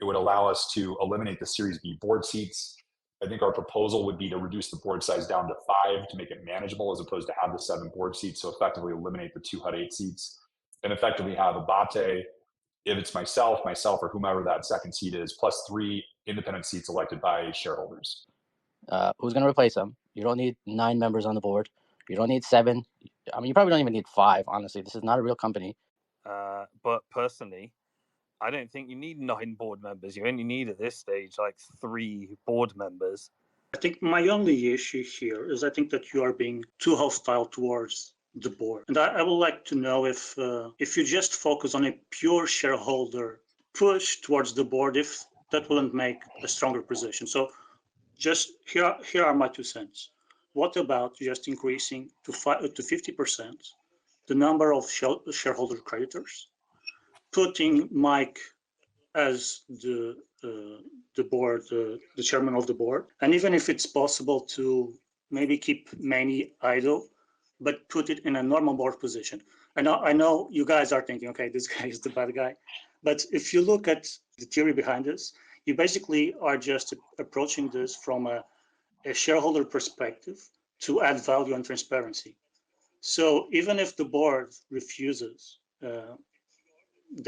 It would allow us to eliminate the Series B board seats. I think our proposal would be to reduce the board size down to 5 to make it manageable, as opposed to have the 7 board seats. So effectively eliminate the 2 HUD-8 seats and effectively have Abate, if it's myself, or whomever that second seat is, plus 3 independent seats elected by shareholders. Who's going to replace them? You don't need 9 members on the board. You don't need 7. I mean, you probably don't even need 5, honestly. This is not a real company. But personally, I don't think you need 9 board members. You only need, at this stage, like 3 board members. I think my only issue here is I think that you are being too hostile towards the board. And I would like to know if you just focus on a pure shareholder push towards the board, if that wouldn't make a stronger position. So just here are my 2 cents. What about just increasing to 50% the number of shareholder creditors, putting Mike as the board, the chairman of the board, and even if it's possible to maybe keep Manny idle, but put it in a normal board position. I know you guys are thinking, okay, this guy is the bad guy, but if you look at the theory behind this, you basically are just approaching this from a shareholder perspective to add value and transparency. So even if the board refuses,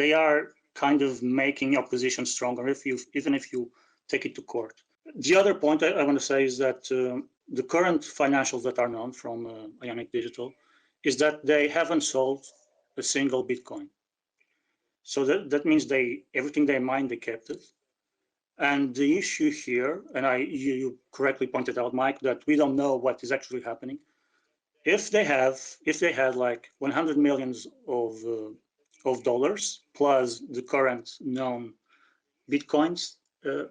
they are kind of making your position stronger even if you take it to court. The other point I want to say is that the current financials that are known from Ionic Digital is that they haven't sold a single Bitcoin. So that means everything they mined, they kept it. And the issue here, and you correctly pointed out, Mike, that we don't know what is actually happening. If they had like 100 millions of dollars plus the current known Bitcoins,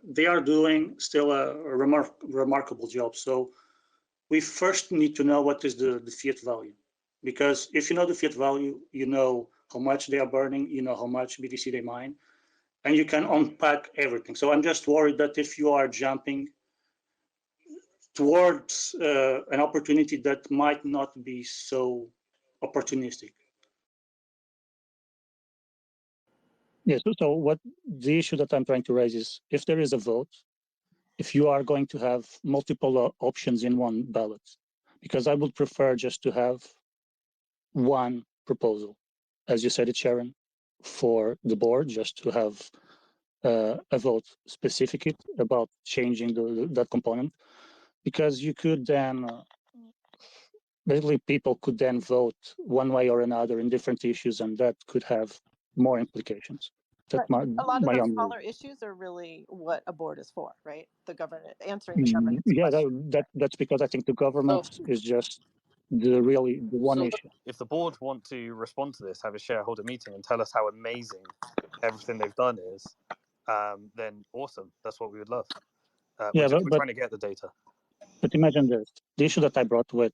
they are doing still a remarkable job. So we first need to know what is the fiat value, because if you know the fiat value, you know how much they are burning, you know how much BTC they mine, and you can unpack everything. So I'm just worried that if you are jumping towards an opportunity that might not be so opportunistic. Yes, so what the issue that I'm trying to raise is, if there is a vote, if you are going to have multiple options in one ballot, because I would prefer just to have one proposal, as you said it, Sharon, for the board, just to have a vote specific about changing that component, because you could then, basically people could then vote one way or another in different issues, and that could have more implications. Right. A lot of those smaller issues are really what a board is for, right? The government, answering the governance question. That's because I think the government is just the one issue. If the board want to respond to this, have a shareholder meeting and tell us how amazing everything they've done is, then awesome. That's what we would love. We're trying to get the data. But imagine this, the issue that I brought with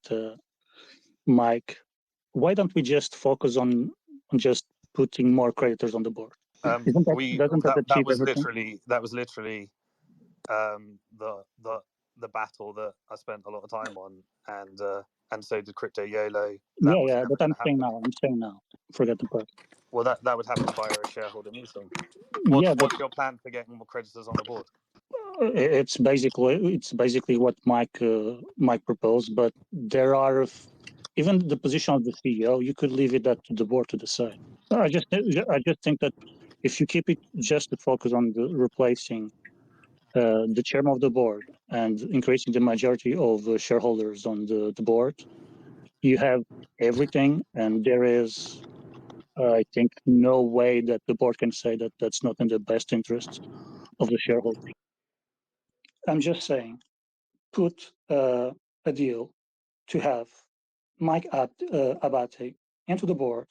Mike, why don't we just focus on just putting more creditors on the board? That was literally the battle that I spent a lot of time on, and so did Crypto YOLO. But I'm saying now. Forget the part. Well, that would happen via a shareholder meeting. What's your plan for getting more creditors on the board? It's basically what Mike proposed, but there are even the position of the CEO. You could leave it to the board to decide. I just think that if you keep it just to focus on replacing the chairman of the board and increasing the majority of shareholders on the board, you have everything, and there is, I think, no way that the board can say that that's not in the best interest of the shareholders. I'm just saying, put a deal to have Mike Abate into the board,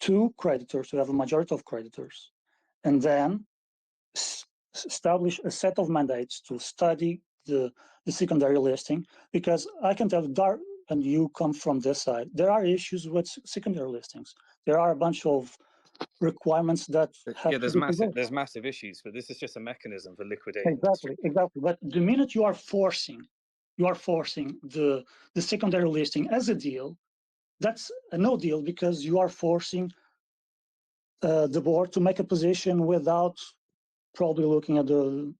2 creditors, to have a majority of creditors, and then establish a set of mandates to study the secondary listing, because I can tell Dar, and you come from this side, there are issues with secondary listings. There are a bunch of requirements that have there's massive issues, but this is just a mechanism for liquidating. Exactly. But the minute you are forcing the secondary listing as a deal, that's a no deal, because you are forcing the board to make a position without probably looking at the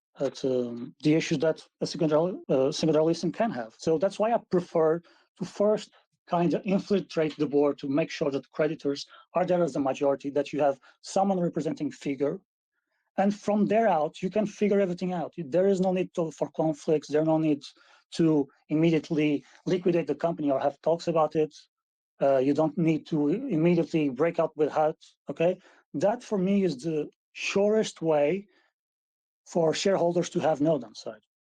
issues that a secondary listing can have. So that's why I prefer to first kind of infiltrate the board to make sure that creditors are there as a majority, that you have someone representing figure. And from there out, you can figure everything out. There is no need for conflicts. There's no need to immediately liquidate the company or have talks about it. You don't need to immediately break out with HUD, okay? That for me is the surest way for shareholders to have no downside.